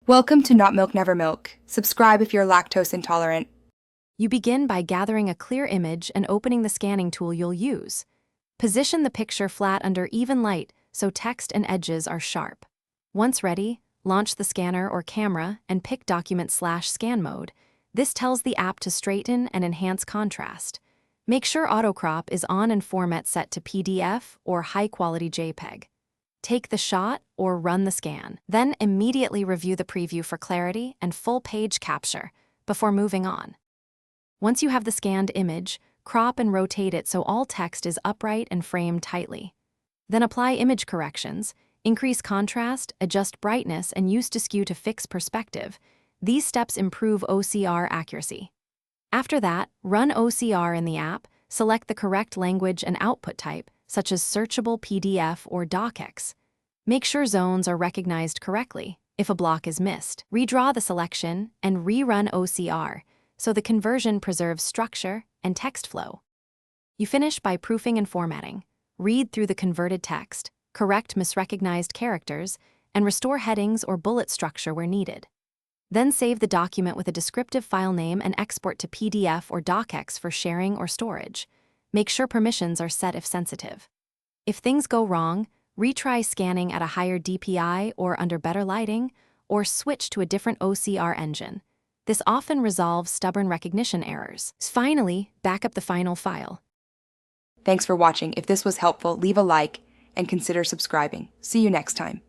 Welcome to Not Milk Never Milk. Subscribe if you're lactose intolerant. You begin by gathering a clear image and opening the scanning tool you'll use. Position the picture flat under even light so text and edges are sharp. Once ready, launch the scanner or camera and pick Document/Scan mode. This tells the app to straighten and enhance contrast. Make sure auto crop is on and format set to PDF or high-quality JPEG. Take the shot or run the scan. Then immediately review the preview for clarity and full page capture before moving on. Once you have the scanned image, crop and rotate it so all text is upright and framed tightly. Then apply image corrections, increase contrast, adjust brightness, and use to skew to fix perspective. These steps improve OCR accuracy. After that, run OCR in the app, select the correct language and output type, such as searchable PDF or docx. Make sure zones are recognized correctly. If a block is missed, redraw the selection and rerun OCR, so the conversion preserves structure and text flow. You finish by proofing and formatting. Read through the converted text, correct misrecognized characters, and restore headings or bullet structure where needed. Then save the document with a descriptive file name and export to PDF or docx for sharing or storage. Make sure permissions are set if sensitive. If things go wrong, retry scanning at a higher DPI or under better lighting, or switch to a different OCR engine. This often resolves stubborn recognition errors. Finally, back up the final file. Thanks for watching. If this was helpful, leave a like and consider subscribing. See you next time.